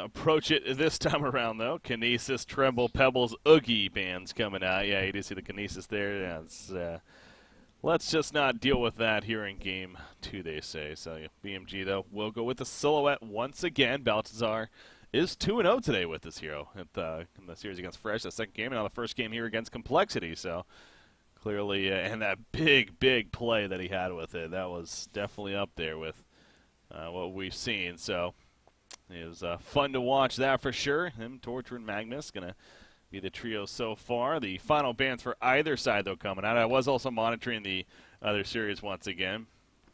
approach it this time around, though. Kinesis, Tremble, Pebbles, Oogie bands coming out. Yeah, you do see the Kinesis there. Yeah, let's just not deal with that here in Game 2, they say. So yeah, BMG, though, will go with the Silhouette once again. Baltazar is 2-0 today with this hero in the series against Fresh, the second game, and now the first game here against Complexity. So clearly, and that big play that he had with it, that was definitely up there with what we've seen. So it was fun to watch that for sure. Him, Torture, and Magnus going to be the trio so far. The final bans for either side, though, coming out. I was also monitoring the other series once again.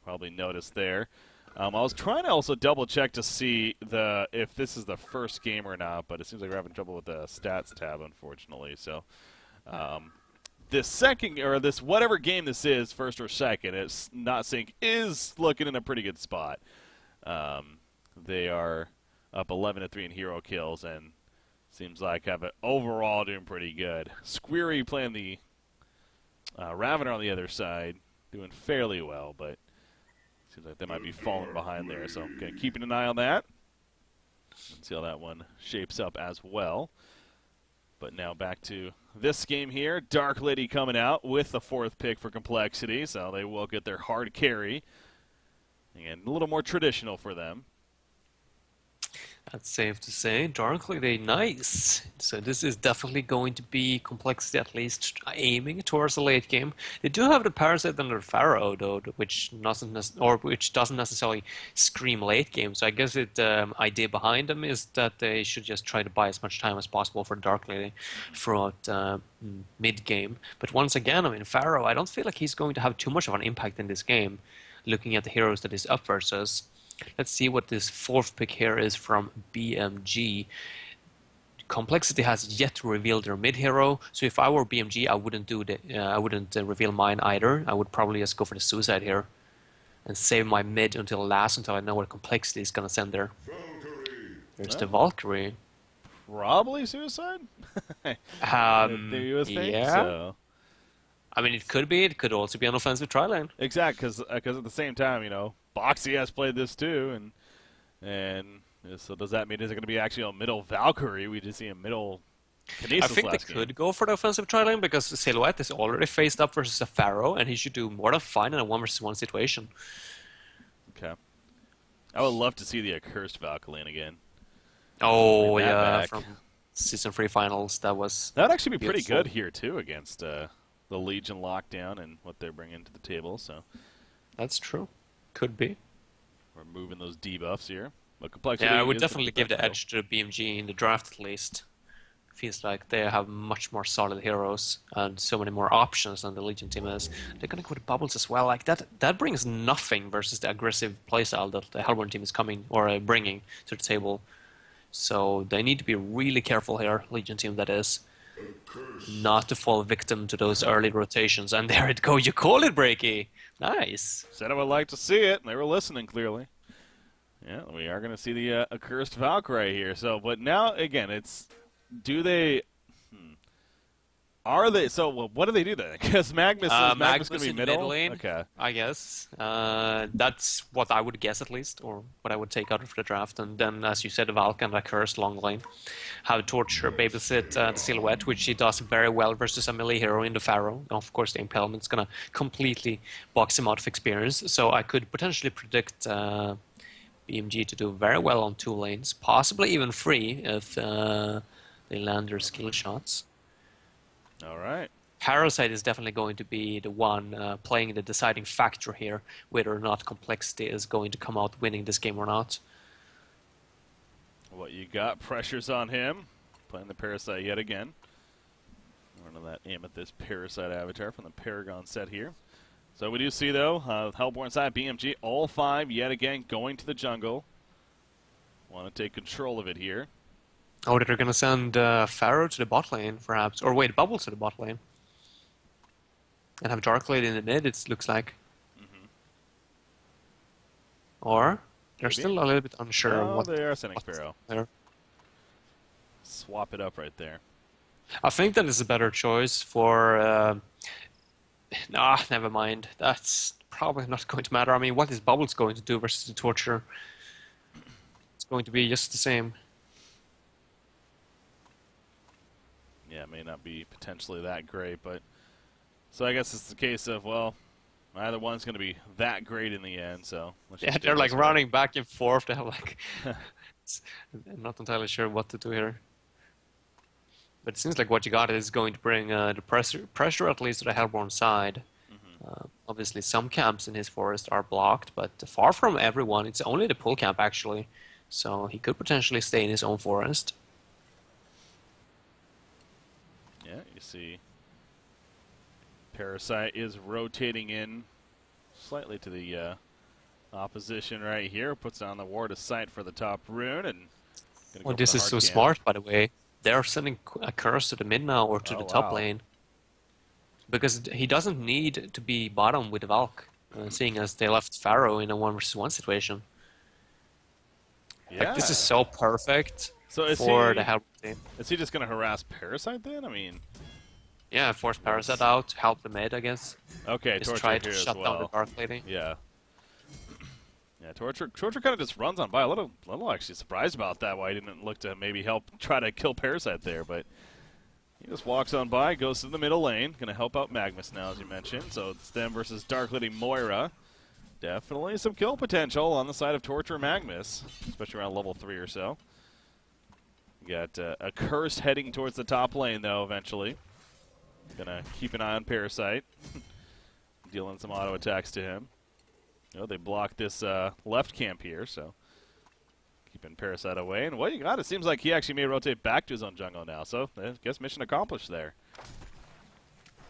Probably noticed there. I was trying to also double-check to see if this is the first game or not, but it seems like we're having trouble with the stats tab, unfortunately. So this second, or this whatever game this is, first or second, it's not sync, is looking in a pretty good spot. They are up 11-3 in hero kills, and seems like have it overall doing pretty good. Squeary playing the Ravener on the other side, doing fairly well, but seems like they might be falling behind there. So keeping an eye on that and see how that one shapes up as well. But now back to this game here. Dark Lady coming out with the 4th pick for Complexity, so they will get their hard carry. And a little more traditional for them. That's safe to say. Dark Lady, nice. So this is definitely going to be Complexity, at least aiming towards the late game. They do have the Parasite and the Pharaoh, though, which doesn't necessarily scream late game. So I guess the idea behind them is that they should just try to buy as much time as possible for Dark Lady throughout mid game. But once again, I mean, Pharaoh, I don't feel like he's going to have too much of an impact in this game. Looking at the heroes that he's up versus. Let's see what this 4th pick here is from BMG. Complexity has yet to reveal their mid hero, so if I were BMG, I wouldn't reveal mine either. I would probably just go for the suicide here and save my mid until last, until I know what Complexity is gonna send there. There's the Valkyrie. Probably suicide. Do you think? Yeah. So. I mean, it could be. It could also be an offensive try lane. Exactly, because at the same time, Boxy has played this too, and so does that mean is it going to be actually a middle Valkyrie? We just see a middle Kinesis I think they could go for the offensive try lane because Silhouette is already faced up versus a Pharaoh, and he should do more than fine in a 1-versus-1 situation. Okay. I would love to see the accursed Valkyrie again. Oh, yeah, from Season 3 finals. That would actually be pretty good here, too, against the Legion lockdown and what they're bringing to the table. So that's true. Could be. We're moving those debuffs here. But Complexity, yeah, I would definitely give the edge to BMG in the draft at least. Feels like they have much more solid heroes and so many more options than the Legion team is. They're going to go with Bubbles as well. Like that brings nothing versus the aggressive playstyle that the Hellborn team is bringing to the table. So they need to be really careful here, Legion team that is. Not to fall victim to those early rotations. And there it goes. You call it, Breaky. Nice. Said I would like to see it. They were listening clearly. Yeah, we are going to see the accursed Valkyrie here. So, but now again, it's are they? So, what do they do then? Because Magnus going to be middle. Mid lane, okay, I guess that's what I would guess at least, or what I would take out of the draft. And then, as you said, Valk and Accursed long lane. Have Torture babysit the Silhouette, which he does very well versus a melee hero in the Pharaoh. And of course, the Impalement's going to completely box him out of experience. So I could potentially predict BMG to do very well on 2 lanes, possibly even 3 if they land their skill shots. All right. Parasite is definitely going to be the one playing the deciding factor here, whether or not Complexity is going to come out winning this game or not. What you got? Pressures on him. Playing the Parasite yet again. Running that Amethyst Parasite avatar from the Paragon set here. So we do see, though, Hellborn side, BMG, all 5 yet again going to the jungle. Want to take control of it here. Oh, they're going to send Pharaoh to the bot lane, perhaps. Or wait, Bubbles to the bot lane. And have Dark Lady in the mid, it looks like. Mm-hmm. Or they're still a little bit unsure. No, they are sending Pharaoh. Swap it up right there. I think that is a better choice for... never mind. That's probably not going to matter. I mean, what is Bubbles going to do versus the Torture? It's going to be just the same. yeah, it may not be potentially that great, but so I guess it's the case of, well, either one's going to be that great in the end, so let's Yeah, just do they're like this one. running back and forth. They're like, I'm not entirely sure what to do here. But it seems like what you got is going to bring the pressure at least to the Hellborn side. Obviously, some camps in his forest are blocked, but far from everyone. It's only the pull camp, actually. So he could potentially stay in his own forest. Yeah, you see Parasite is rotating in slightly to the opposition right here. Puts down the ward of sight for the top rune. And Oh, this is so smart, by the way. They're sending a curse to the mid now or to the top lane. Because he doesn't need to be bottom with the Valk, seeing as they left Pharaoh in a 1v1 situation. Yeah. Like, this is so perfect so for the Hellborn team. Is he just going to harass Parasite then? I mean... Yeah, force Parasite out, help the mid, I guess. Okay, just Torture try to here shut as well. down the Dark Lady. Yeah. Yeah, Torture kind of just runs on by. A little actually surprised about that, why he didn't look to maybe help try to kill Parasite there, but he just walks on by, goes to the middle lane, going to help out Magnus now, as you mentioned. So it's them versus Dark Lady Moira. Definitely some kill potential on the side of Torture Magnus, especially around level 3 or so. We got a Curse heading towards the top lane, though, eventually. Gonna keep an eye on Parasite. Dealing some auto attacks to him. You know, they blocked this left camp here, so keeping Parasite away. And what you got, it seems like he actually may rotate back to his own jungle now, so I guess mission accomplished there.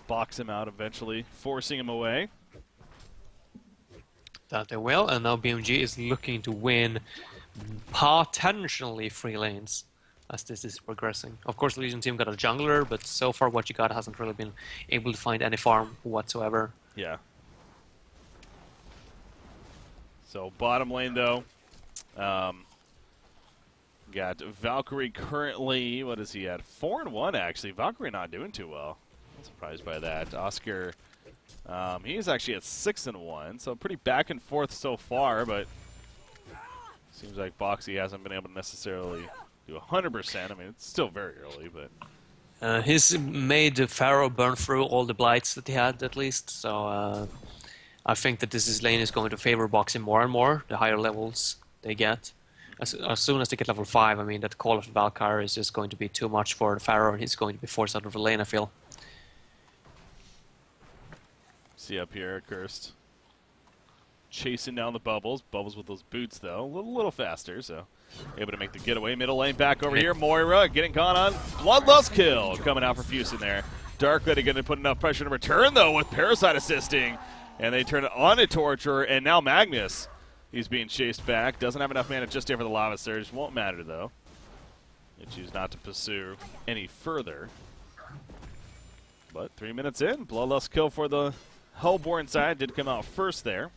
Box him out eventually, forcing him away. That they will, and now BMG is looking to win potentially 3 lanes as this is progressing. Of course, the Legion team got a jungler, but so far what you got hasn't really been able to find any farm whatsoever. Yeah. So bottom lane though, got Valkyrie currently, what is he at? 4-1 actually. Valkyrie not doing too well. I'm surprised by that. Oscar, he's actually at 6-1, so pretty back and forth so far, but seems like Boxy hasn't been able to necessarily do 100%. I mean, it's still very early, but... he's made Pharaoh burn through all the blights that he had, at least, so I think that this lane is going to favor Boxy more and more, the higher levels they get. As soon as they get level 5, I mean, that call of the Valkyrie is just going to be too much for the Pharaoh, and he's going to be forced out of the lane, I feel. See up here, Cursed. Chasing down the Bubbles. Bubbles with those boots, though. A little faster, so able to make the getaway. Middle lane back over here. Moira getting caught on. Bloodlust kill coming out for Fusin there. Dark Lady going to put enough pressure to return, though, with Parasite assisting. And they turn it on to Torture, and now Magnus. He's being chased back. Doesn't have enough mana just here for the Lava Surge. Won't matter, though. They choose not to pursue any further. But 3 minutes in, Bloodlust kill for the Hellborn side. Did come out first there.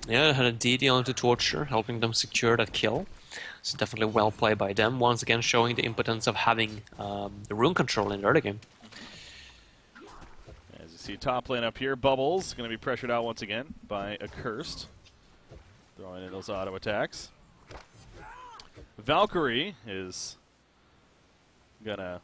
Yeah, they had a DD onto Torture, helping them secure that kill. So definitely well played by them. Once again, showing the impotence of having the rune control in the early game. As you see, top lane up here, Bubbles going to be pressured out once again by Accursed. Throwing in those auto attacks. Valkyrie is going to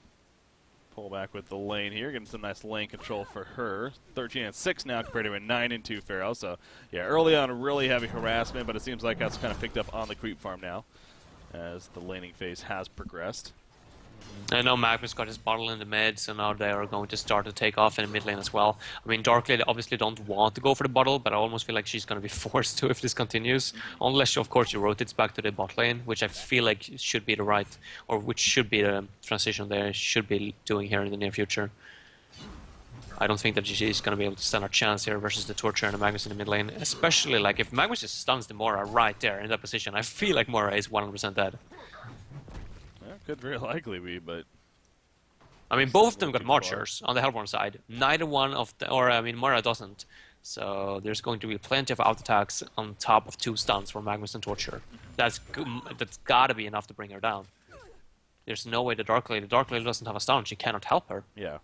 pull back with the lane here, getting some nice lane control for her. 13-6 now compared to a 9-2 Pharaoh. So, yeah, early on, really heavy harassment, but it seems like that's kind of picked up on the creep farm now as the laning phase has progressed. I know Magnus got his bottle in the mid, so now they are going to start to take off in the mid lane as well. I mean, Dark Lady obviously don't want to go for the bottle, but I almost feel like she's going to be forced to if this continues. Unless, of course, she rotates back to the bot lane, which I feel like should be the right, or which should be the transition they should be doing here in the near future. I don't think that she's going to be able to stand a chance here versus the Torture and the Magnus in the mid lane. Especially, like, if Magnus just stuns the Mora right there in that position, I feel like Mora is 100% dead. Could very likely be, but... I mean, both of them got Marchers on the Hellborn side. Neither one of the... Or, I mean, Mora doesn't. So there's going to be plenty of out attacks on top of 2 stuns for Magnus and Torture. That's gotta be enough to bring her down. There's no way the Dark Lady doesn't have a stun. She cannot help her. Yeah.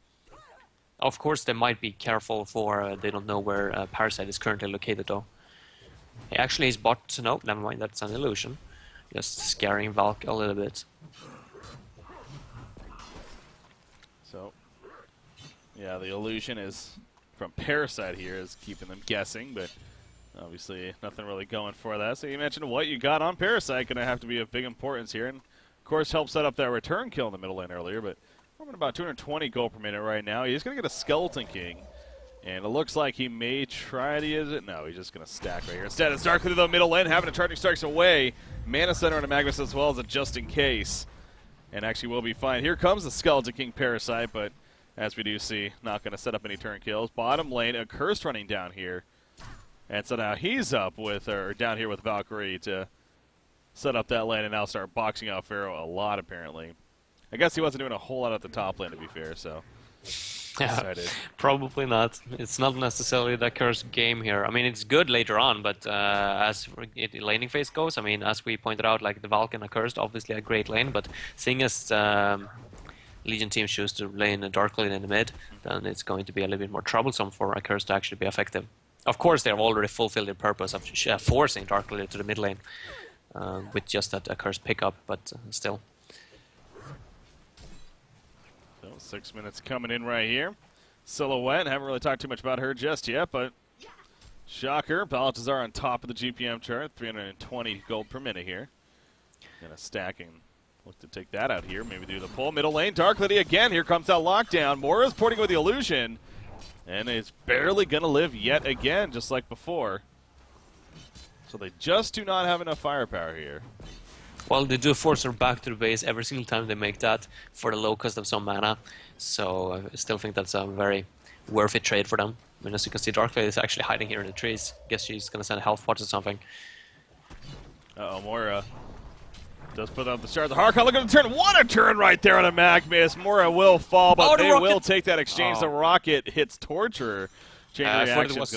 Of course, they might be careful for... they don't know where Parasite is currently located, though. He actually is bot... No, never mind. That's an illusion. Just scaring Valk a little bit. So, yeah, the illusion is from Parasite here is keeping them guessing, but obviously nothing really going for that. So you mentioned what you got on Parasite going to have to be of big importance here, and of course help set up that return kill in the middle lane earlier, but we're at about 220 gold per minute right now. He's going to get a Skeleton King, and it looks like he may try to use it. No, he's just going to stack right here. Instead, it's Darkly to the middle lane, having a Charging Strikes away. Mana Center and a Magnus as well as a just in case, and actually will be fine. Here comes the Skeleton King Parasite, but as we do see, not going to set up any turn kills. Bottom lane, a Curse running down here. And so now he's up with, or down here with Valkyrie to set up that lane and now start boxing out Pharaoh a lot, apparently. I guess he wasn't doing a whole lot at the top lane, to be fair, so. Yeah, probably not. It's not necessarily the cursed game here. I mean, it's good later on, but as the laning phase goes, I mean, as we pointed out, like the Valk and Accursed, obviously a great lane, but seeing as Legion team choose to lane a dark lane in the mid, then it's going to be a little bit more troublesome for Accursed to actually be effective. Of course, they have already fulfilled their purpose of forcing dark lane to the mid lane with just that Accursed pickup, but still. So 6 minutes coming in right here. Silhouette, haven't really talked too much about her just yet, but shocker, Baltazar on top of the GPM chart, 320 gold per minute here. And a stacking. Look to take that out here, maybe do the pull. Middle lane, Dark Lady again, here comes that lockdown. Mora's porting with the illusion, and it's barely going to live yet again, just like before. So they just do not have enough firepower here. Well, they do force her back to the base every single time they make that for the low cost of some mana. So I still think that's a very worth it trade for them. I mean, as you can see, Dark Lady is actually hiding here in the trees. Guess she's going to send health pots or something. Uh-oh, Mora does put up the start of the Harkon. Look at the turn. What a turn right there on a Magnus. Mora will fall, but they will take that exchange. The rocket hits Torturer. I thought it was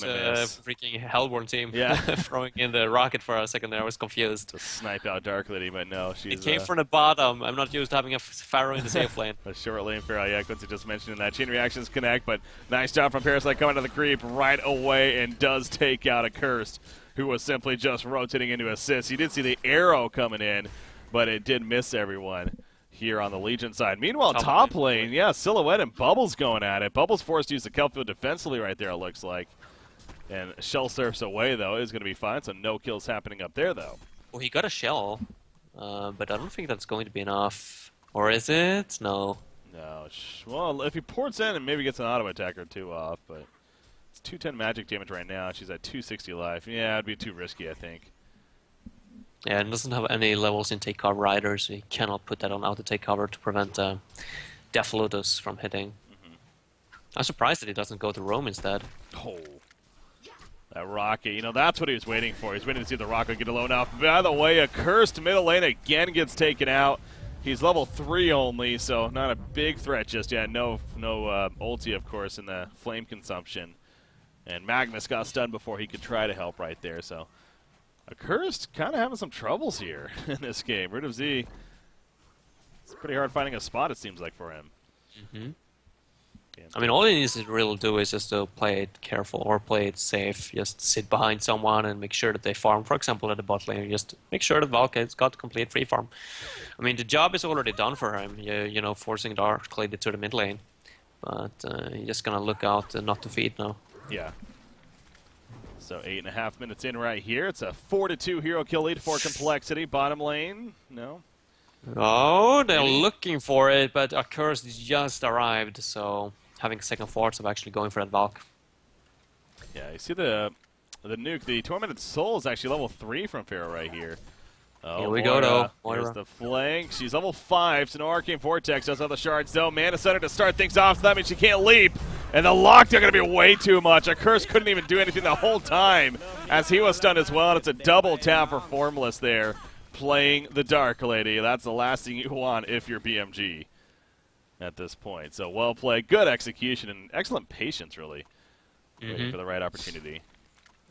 freaking Hellborn team throwing in the rocket for a second there. I was confused. To snipe out Dark Lady, but no, she's... It came from the bottom. I'm not used to having a Pharaoh in the safe lane. A short lane Pharaoh, yeah, Quincy just mentioned that. Chain reactions connect, but nice job from Parasite coming to the creep right away and does take out Accursed, who was simply just rotating into assist. You did see the arrow coming in, but it did miss everyone here on the Legion side. Meanwhile, top lane, yeah, Silhouette and Bubbles going at it. Bubbles forced to use the Kelpfield defensively right there, it looks like. And Shell surfs away, though, is going to be fine, so no kills happening up there, though. Well, he got a Shell, but I don't think that's going to be enough. Or is it? No. No. Well, if he ports in and maybe gets an auto attack or two off, but it's 210 magic damage right now. She's at 260 life. Yeah, it'd be too risky, I think. Yeah, it doesn't have any levels in take cover either, so you cannot put that on auto take cover to prevent Death Lotus from hitting. I'm surprised that he doesn't go to Roam instead. Oh, that rocket, you know, that's what he was waiting for. He's waiting to see the rocket get alone off. By the way, Accursed middle lane again gets taken out. He's level 3 only, so not a big threat just yet. No ulti, of course, in the flame consumption. And Magnus got stunned before he could try to help right there, so... Accursed kind of having some troubles here in this game. Rid of Z, it's pretty hard finding a spot, it seems like, for him. I mean, all he needs to really do is just to play it careful or play it safe. Just sit behind someone and make sure that they farm. For example, at the bot lane, just make sure that Valky's got complete free farm. I mean, the job is already done for him, you know, forcing Dark Lady to the mid lane. But he's just going to look out not to feed now. Yeah. So 8.5 minutes in right here. It's a 4-2 hero kill lead for Complexity. Bottom lane, no. Oh, they're looking for it, but Accursed just arrived, so having second thoughts of actually going for that Valk. Yeah, you see the nuke. The Tormented Soul is actually level 3 from Pharaoh right here. Oh, here we go, though. Here's the flank. She's level 5, so no Arcane Vortex. Does have the shards, though. Mana Center to start things off, so that means she can't leap. And the lockdown going to be way too much. Accursed couldn't even do anything the whole time as he was stunned as well. And it's a double tap for Formless there, playing the Dark Lady. That's the last thing you want if you're BMG at this point. So well played, good execution, and excellent patience, really, waiting for the right opportunity.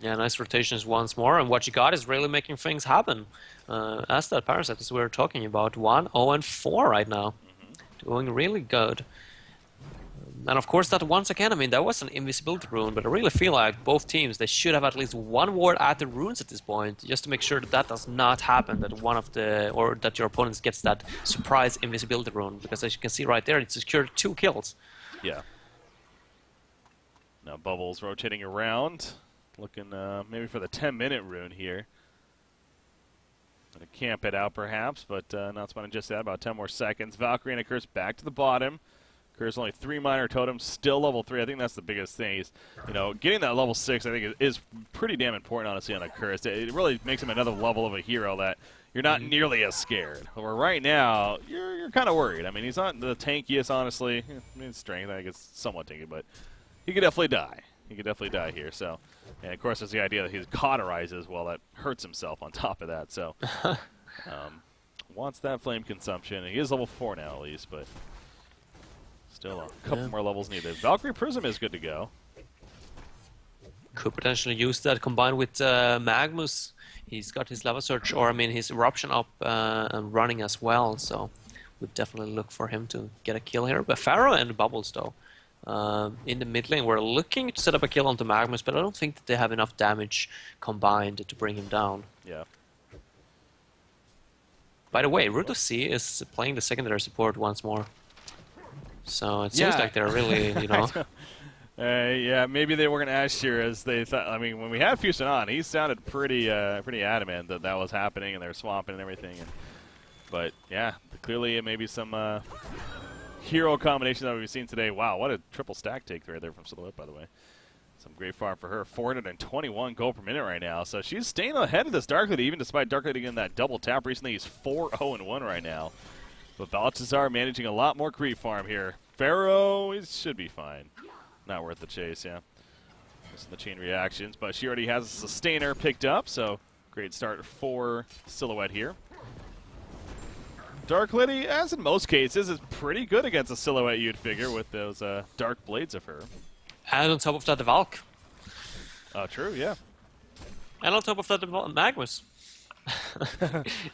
Yeah, nice rotations once more, and what you got is really making things happen. As that Parasite, as we were talking about, 1-0-4 right now. Doing really good. And of course, that once again, I mean, that was an invisibility rune, but I really feel like both teams, they should have at least one ward at the runes at this point, just to make sure that that does not happen, that one of the, or that your opponent gets that surprise invisibility rune, because as you can see right there, it secured 2 kills. Yeah. Now Bubbles rotating around, looking maybe for the 10-minute rune here. Gonna camp it out perhaps, but not spawning just that, about 10 more seconds. Valkyrie and a Curse back to the bottom. Curse only 3 minor totems, still level 3. I think that's the biggest thing. Is, you know, getting that level 6, I think, is pretty damn important, honestly, on a Curse. It really makes him another level of a hero that you're not nearly as scared. Where right now, you're kind of worried. I mean, he's not the tankiest, honestly. I mean, strength, I guess, somewhat tanky, but he could definitely die. He could definitely die here. So, and of course, there's the idea that he cauterizes. Well, that hurts himself on top of that. So, wants that flame consumption. He is level 4 now, at least, but still a couple more levels needed. Valkyrie Prism is good to go. Could potentially use that combined with Magnus. He's got his lava surge, or I mean his eruption up and running as well, so would definitely look for him to get a kill here. But Pharaoh and Bubbles though, in the mid lane, we're looking to set up a kill onto Magnus, but I don't think that they have enough damage combined to bring him down. Yeah. By the way, Root of Sea is playing the secondary support once more. So it seems like they're really, you know. Yeah, maybe they weren't as sure as they thought. I mean, when we had Fusion on, he sounded pretty adamant that that was happening and they're swamping and everything. But yeah, clearly it may be some hero combination that we've seen today. Wow, what a triple stack take right there from Silhouette, by the way. Some great farm for her. 421 gold per minute right now. So she's staying ahead of this Dark Lady, even despite Dark Lady getting that double tap recently. He's 4-0-1 right now. But Balthazar managing a lot more creep farm here. Pharaoh, he should be fine. Not worth the chase, yeah. Missing the chain reactions, but she already has a sustainer picked up, so great start for Silhouette here. Dark Lady, as in most cases, is pretty good against a Silhouette, you'd figure, with those dark blades of her. And on top of that, the Valk. Oh, true, yeah. And on top of that, the Magnus.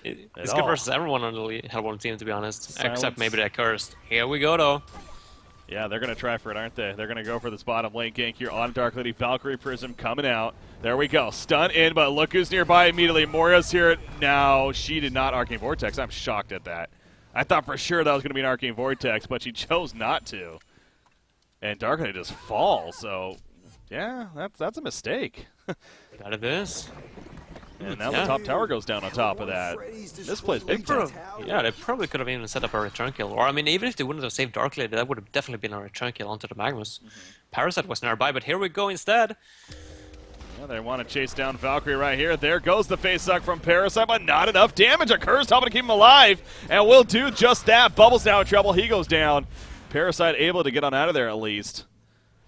It's good versus everyone on the Hellborn team, to be honest. Silence. Except maybe that Cursed. Here we go, though. Yeah, they're going to try for it, aren't they? They're going to go for this bottom lane gank here on Dark Lady. Valkyrie Prism coming out. There we go. Stun in, but look who's nearby immediately. Moria's here. Now, she did not Arcane Vortex. I'm shocked at that. I thought for sure that was going to be an Arcane Vortex, but she chose not to. And Dark Lady just falls, so yeah, that's a mistake. That it is. And now the top tower goes down on top of that. This plays big time. Yeah, they probably could have even set up a return kill. Or, I mean, even if they wouldn't have saved Dark Lady, that would have definitely been a return kill onto the Magnus. Parasite was nearby, but here we go instead. Yeah, they want to chase down Valkyrie right here. There goes the face suck from Parasite, but not enough damage. A curse helping to keep him alive, and will do just that. Bubbles now in trouble. He goes down. Parasite able to get on out of there at least.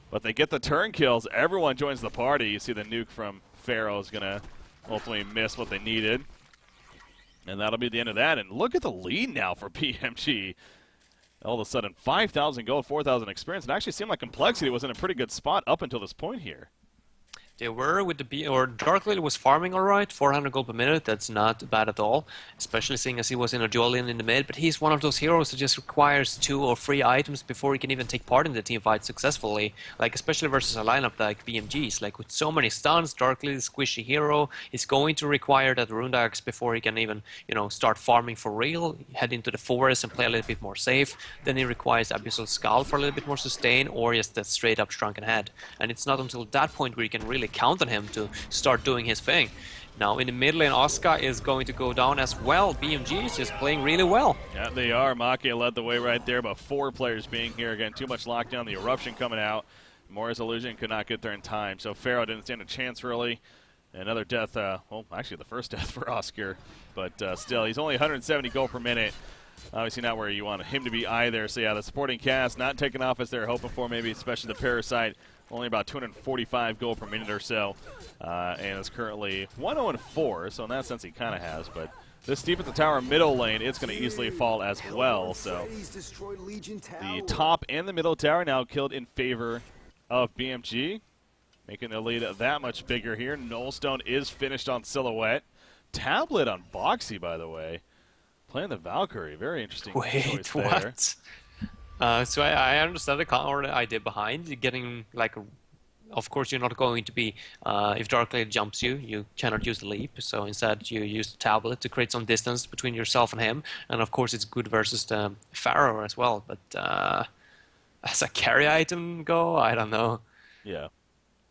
But they get the turn kills. Everyone joins the party. You see the nuke from Pharaoh is going to hopefully miss what they needed. And that'll be the end of that. And look at the lead now for BMG. All of a sudden, 5,000 gold, 4,000 experience. It actually seemed like Complexity was in a pretty good spot up until this point here. They were with the Dark Lady was farming alright, 400 gold per minute, that's not bad at all. Especially seeing as he was in a dual lane in the mid, but he's one of those heroes that just requires 2 or 3 items before he can even take part in the team fight successfully. Like, especially versus a lineup like BMG's. Like, with so many stuns, Dark Lady, squishy hero, is going to require that rune axe before he can even, you know, start farming for real, head into the forest and play a little bit more safe. Then he requires Abyssal Skull for a little bit more sustain, or just that straight up Shrunken Head. And it's not until that point where you can really count on him to start doing his thing. Now in the mid lane, Oscar is going to go down as well. BMG is just playing really well. Yeah, they are. Maki led the way right there, but 4 players being here. Again, too much lockdown. The eruption coming out. Morris Illusion could not get there in time, so Pharaoh didn't stand a chance really. Another death, well, actually the first death for Oscar, but still, he's only 170 gold per minute. Obviously not where you want him to be either. So yeah, the supporting cast not taking off as they're hoping for, maybe especially the Parasite. Only about 245 gold per minute or so, and is currently 1-0-4, so in that sense he kind of has, but this deep at the tower middle lane, it's going to easily fall as well, so the top and the middle tower now killed in favor of BMG, making the lead that much bigger here. Nullstone is finished on Silhouette. Tablet on Boxy, by the way. Playing the Valkyrie, very interesting choice there. What? So I understand the or the idea behind getting like. Of course, you're not going to be. If Dark Lady jumps you, you cannot use the leap. So instead, you use the tablet to create some distance between yourself and him. And of course, it's good versus the Pharaoh as well. But as a carry item go, I don't know. Yeah.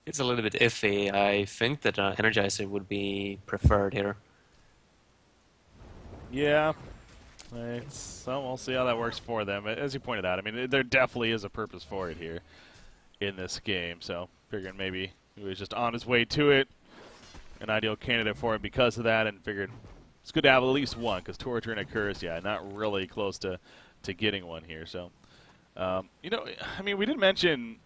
It's a little bit iffy. I think that Energizer would be preferred here. Yeah. So we'll see how that works for them. As you pointed out, I mean, there definitely is a purpose for it here in this game. So figuring maybe he was just on his way to it, an ideal candidate for it because of that, and figured it's good to have at least one because torture and a curse, yeah, not really close to getting one here. So, you know, I mean, we didn't mention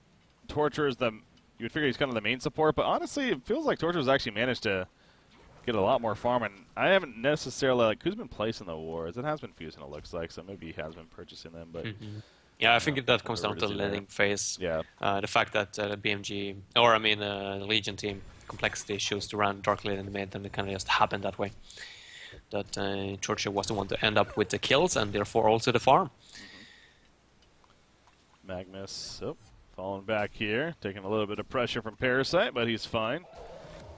torture is the. You would figure he's kind of the main support, but honestly, it feels like Torture's actually managed to get a lot more farm, and I haven't necessarily, like, who's been placing the wars? It has been Fusion, it looks like, so maybe he has been purchasing them, but... Yeah, I think that comes down to the landing phase. Yeah. The fact that BMG, or I mean, the Legion team, complexity chose to run Dark Lady in the mid, and it kind of just happened that way. That Torture was the one to end up with the kills, and therefore also the farm. Magnus, falling back here, taking a little bit of pressure from Parasite, but he's fine.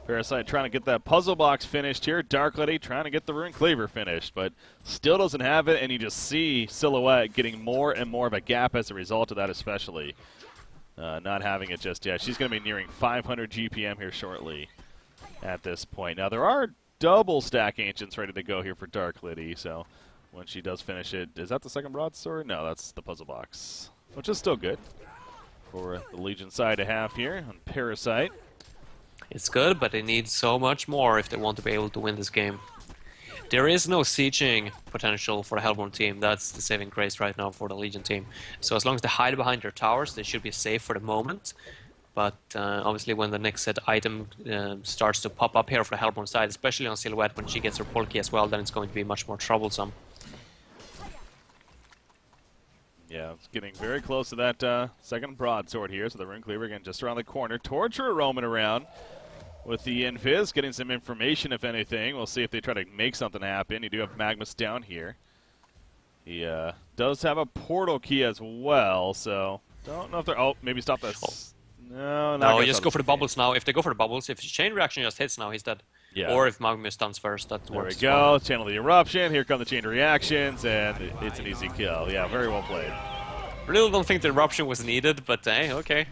Parasite trying to get that puzzle box finished here. Dark Lady trying to get the Rune Cleaver finished, but still doesn't have it, and you just see Silhouette getting more and more of a gap as a result of that, especially. Not having it just yet. She's going to be nearing 500 GPM here shortly at this point. Now, there are double stack Ancients ready to go here for Dark Lady, so when she does finish it, is that the second broadsword? No, that's the puzzle box, which is still good for the Legion side to have here on Parasite. It's good, but they need so much more if they want to be able to win this game. There is no sieging potential for the Hellborn team. That's the saving grace right now for the Legion team. So as long as they hide behind their towers, they should be safe for the moment. But obviously when the next set item starts to pop up here for the Hellborn side, especially on Silhouette when she gets her Polki as well, then it's going to be much more troublesome. Yeah, it's getting very close to that second broadsword here. So the Rune Cleaver again just around the corner. Torture roaming around with the Invis, getting some information if anything. We'll see if they try to make something happen. You do have Magnus down here. He does have a portal key as well, so don't know if they're... Oh, maybe stop this. No, no, just go for the bubbles now. If they go for the bubbles, if chain reaction just hits now, he's dead. Yeah. Or if Magnus stuns first, that works. There we go. Channel the eruption. Here come the chain reactions, and it's an easy kill. Yeah, very well played. Really don't think the eruption was needed, but hey, okay.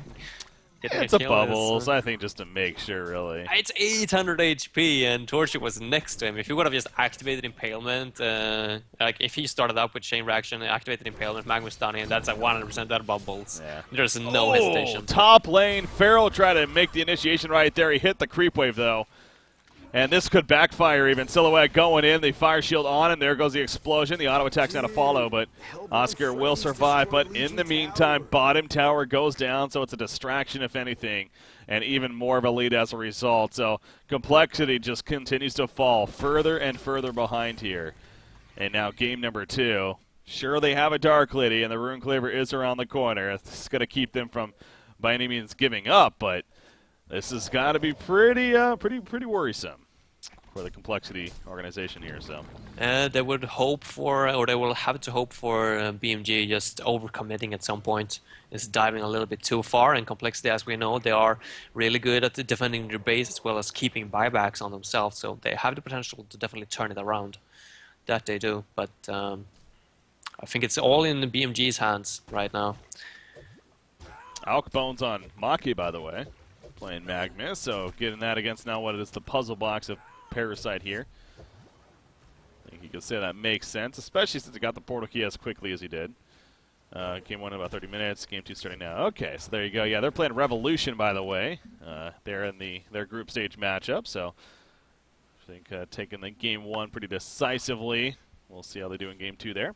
It's a bubbles, I think, just to make sure, really. It's 800 HP, and Torture was next to him. If he would have just activated Impalement, like if he started up with Chain Reaction, activated Impalement, Magnus stunning, and that's like 100% dead bubbles. Yeah. There's no hesitation. Top lane, Pharaoh tried to make the initiation right there. He hit the creep wave, though. And this could backfire even. Silhouette going in, the fire shield on, and there goes the explosion. The auto attack's now to follow, but Oscar will survive. But in the meantime, bottom tower goes down, so it's a distraction if anything, and even more of a lead as a result. So complexity just continues to fall further and further behind here. And now game number 2. Sure, they have a Dark Lady, and the Rune Cleaver is around the corner. It's going to keep them from by any means giving up, but this has got to be pretty worrisome for the Complexity organization here. So they would hope for, or they will have to hope for BMG just overcommitting at some point, is diving a little bit too far. And Complexity, as we know, they are really good at defending their base as well as keeping buybacks on themselves. So they have the potential to definitely turn it around. That they do, but I think it's all in the BMG's hands right now. Alk Bones on Maki, by the way. Playing Magnus, so getting that against now what is the puzzle box of Parasite here. I think you could say that makes sense, especially since he got the portal key as quickly as he did. Game 1 in about 30 minutes, game 2 starting now. Okay, so there you go. Yeah, they're playing Revolution, by the way. They're in their group stage matchup, so I think taking the game 1 pretty decisively. We'll see how they do in game 2 there.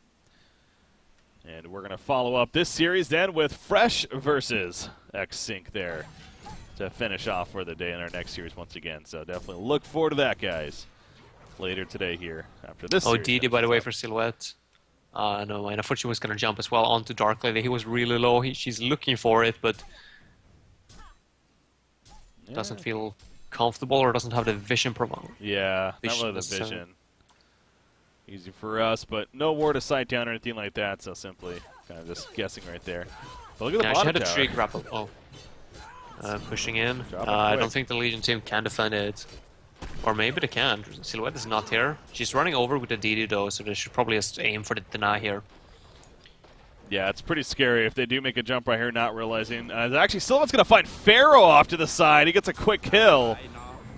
And we're going to follow up this series then with Fresh versus X-Sync there to finish off for the day in our next series once again. So definitely look forward to that, guys, later today here after this series. Didi, by the way, for Silhouette. No, and I thought she was going to jump as well onto Dark Lady. He was really low. She's looking for it, but doesn't feel comfortable or doesn't have the vision promo. Yeah, not really the vision. Easy for us, but no ward of sight down or anything like that, so simply Kind of just guessing right there. But look at the Yeah, she bottom had a tower. tree grapple. Oh. Pushing in. Drop it I quick. don't think the Legion team can defend it. Or maybe they can. Silhouette is not here. She's running over with the DD though, so they should probably just aim for the deny here. Yeah, it's pretty scary if they do make a jump right here, not realizing. Actually, Silhouette's going to find Pharaoh off to the side. He gets a quick kill.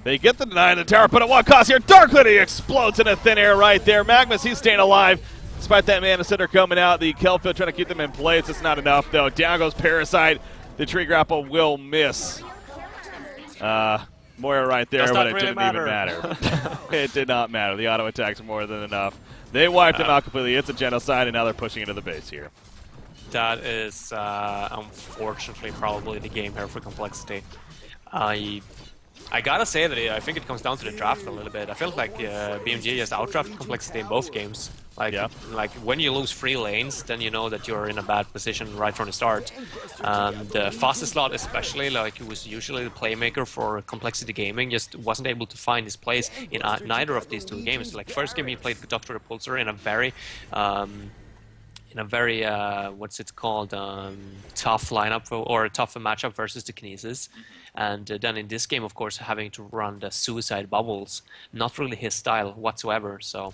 They get the deny in the tower, but at what cost here? Dark Lady explodes into thin air right there. Magnus, he's staying alive. Despite that Mana Center coming out, the Kelfield trying to keep them in place. It's not enough, though. Down goes Parasite. The tree grapple will miss. Moira right there, but it really didn't even matter. It did not matter. The auto attack's more than enough. They wiped him out completely. It's a genocide, and now they're pushing into the base here. That is, unfortunately, probably the game here for Complexity. I gotta say that I think it comes down to the draft a little bit. I felt like BMG just outdrafted Complexity in both games. Like when you lose 3 lanes, then you know that you're in a bad position right from the start. The fastest slot, especially, like, who was usually the playmaker for Complexity Gaming, just wasn't able to find his place in neither of these 2 games. Like, first game he played with Dr. Repulsor in a very what's it called, tough lineup or a tough matchup versus the Kinesis. And then in this game, of course, having to run the suicide bubbles, not really his style whatsoever. So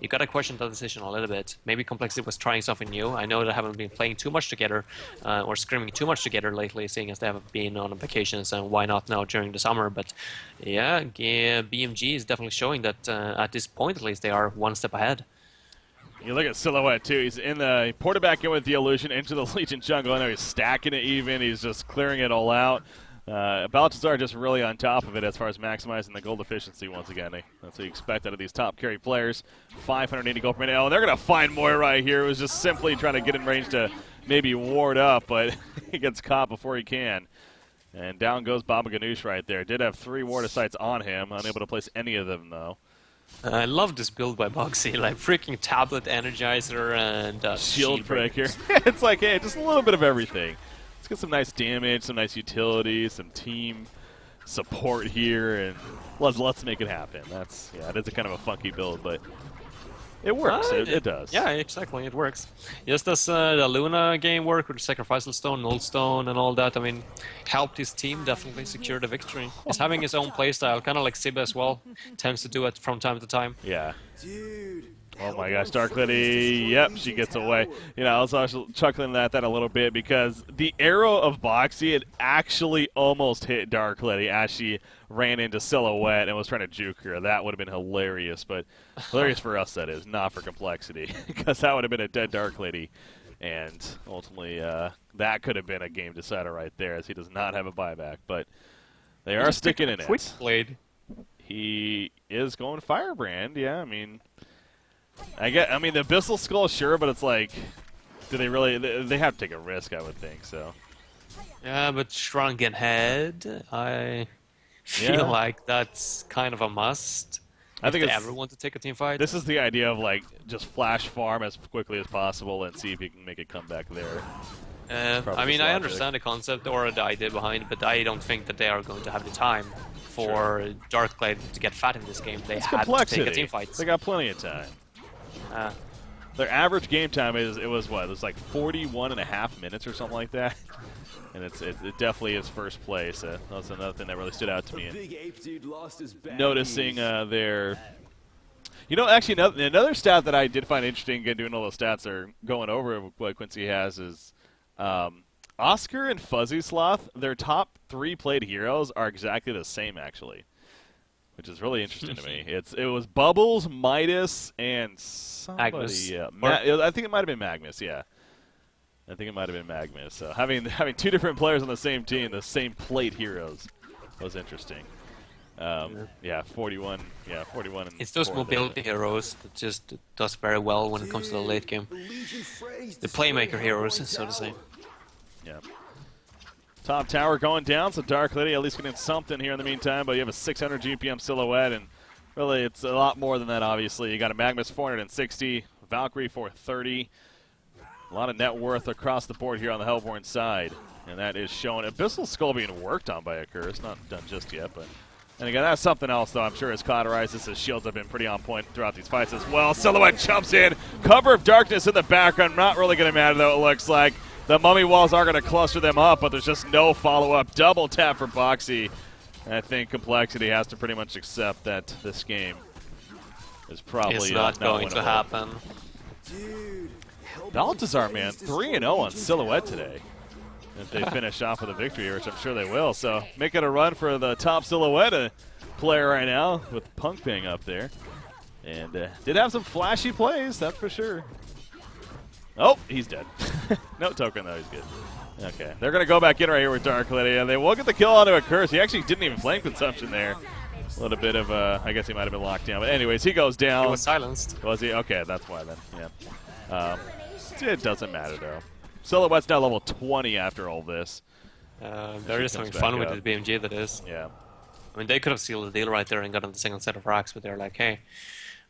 you gotta question the decision a little bit. Maybe Complexity was trying something new. I know they haven't been playing too much together or scrimming too much together lately, seeing as they haven't been on vacations, and why not now during the summer. But yeah, BMG is definitely showing that at this point, at least, they are one step ahead. You look at Silhouette, too. He's in the... He poured it back in with the Illusion into the Legion jungle. And he's stacking it even. He's just clearing it all out. Baltazar just really on top of it as far as maximizing the gold efficiency once again. That's what you expect out of these top carry players. 580 gold per minute. Oh, and they're going to find Moira right here. It was just simply trying to get in range to maybe ward up, but he gets caught before he can. And down goes Baba Ganoush right there. Did have 3 ward sights on him. Unable to place any of them, though. I love this build by Boxy, like freaking tablet energizer and shield breaker. It's like, hey, just a little bit of everything. Let's get some nice damage, some nice utility, some team support here, and let's make it happen. It is a kind of a funky build, but it works. It does. Yeah, exactly. It works. Just as the Luna game worked with Sacrificial Stone, Null Stone, and all that, I mean, helped his team definitely secure the victory. He's having his own playstyle, kind of like Sib as well. Tends to do it from time to time. Yeah. Oh my gosh, Dark Lady, yep, she gets away. You know, I was also chuckling at that a little bit because the arrow of Boxy had actually almost hit Dark Lady as she ran into Silhouette and was trying to juke her. That would have been hilarious, but hilarious for us, that is, not for Complexity, because that would have been a dead Dark Lady. And ultimately, that could have been a game decider right there, as he does not have a buyback, but they are sticking in it. Quick blade. He is going Firebrand, yeah, I mean, the Abyssal Skull, sure, but it's like, do they really? They have to take a risk, I would think. So. Yeah, but Shrunken Head, I feel like that's kind of a must. I think if they ever want to take a team fight. This is the idea of like just flash farm as quickly as possible and see if you can make it come back there. I mean, I understand the concept or the idea behind it, but I don't think that they are going to have the time for Darkblade to get fat in this game. They had to take a team fight. They got plenty of time. Their average game time it was like 41.5 minutes or something like that, and it definitely is first place. That's another thing that really stood out to me. Noticing their, actually another stat that I did find interesting, again doing all those stats are going over what Quincy has is Oscar and Fuzzy Sloth. Their top 3 played heroes are exactly the same actually, which is really interesting to me. It was Bubbles, Midas, and somebody. Magnus. I think it might have been Magnus. Yeah, I think it might have been Magnus. So having 2 different players on the same team, the same plate heroes, was interesting. 41. Yeah, 41. And it's those mobility heroes that just does very well when it comes to the late game. The playmaker heroes, so to say. Yeah. Top tower going down, so Dark Lady at least getting something here in the meantime, but you have a 600 GPM Silhouette, and really it's a lot more than that, obviously. You got a Magnus 460, Valkyrie 430, a lot of net worth across the board here on the Hellborn side, and that is showing. Abyssal Skull being worked on by a Curse, not done just yet, but And again, that's something else, though. I'm sure his cauterizes, his shields have been pretty on point throughout these fights as well. Silhouette jumps in. Cover of darkness in the background. Not really going to matter, though, it looks like. The mummy walls are going to cluster them up, but there's just no follow-up. Double tap for Boxy. And I think Complexity has to pretty much accept that this game is probably It's not going to happen. Baltazar, man, 3-0 on Silhouette today. If they finish off with a victory, which I'm sure they will. So making a run for the top Silhouette player right now with Punk being up there. And did have some flashy plays, that's for sure. Oh, he's dead. No token, though. He's good. Okay, they're going to go back in right here with Dark Lady, and they will get the kill onto a Curse. He actually didn't even flame consumption there. A little bit of, I guess he might have been locked down. But anyways, he goes down. He was silenced. Was he? Okay, that's why then. Yeah. It doesn't matter, though. Silhouette's now level 20 after all this. They're just having fun with the BMG, that is. Yeah. I mean, they could have sealed the deal right there and gotten the single set of racks, but they're like, hey,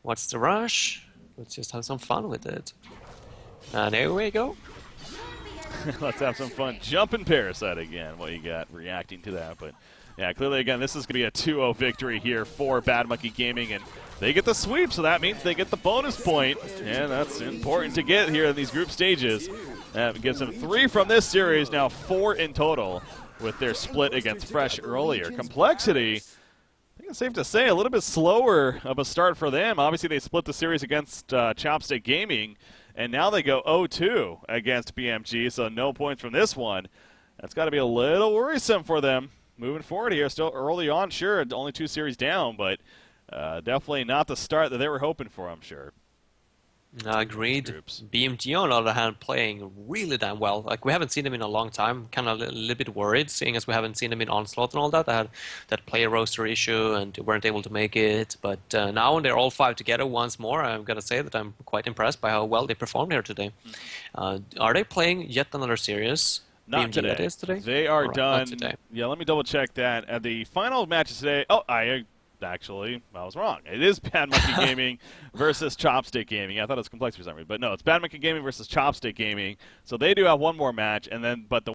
what's the rush? Let's just have some fun with it. And there we go. Let's have some fun. Jumping Parasite again. What you got reacting to that. But, yeah, clearly, again, this is going to be a 2-0 victory here for Bad Monkey Gaming. And they get the sweep, so that means they get the bonus point. And that's important to get here in these group stages. That gives them 3 from this series, now 4 in total with their split against Fresh earlier. Complexity, I think it's safe to say, a little bit slower of a start for them. Obviously, they split the series against Chopstick Gaming. And now they go 0-2 against BMG, so no points from this one. That's got to be a little worrisome for them moving forward here. Still early on, sure, only 2 series down, but definitely not the start that they were hoping for, I'm sure. Agreed. BMG, on the other hand, playing really damn well. Like, we haven't seen them in a long time. Kind of a little bit worried, seeing as we haven't seen them in Onslaught and all that. They had that player roster issue and weren't able to make it. But now they're all 5 together once more. I've got to say that I'm quite impressed by how well they performed here today. Are they playing yet another series? Not BMG, today. That is today. They are done. Not today. Yeah, let me double check that. The final match is today. Oh, Actually, I was wrong. It is Bad Monkey Gaming versus Chopstick Gaming. I thought it was Complex for some reason, but no, it's Bad Monkey Gaming versus Chopstick Gaming. So they do have one more match, and then but the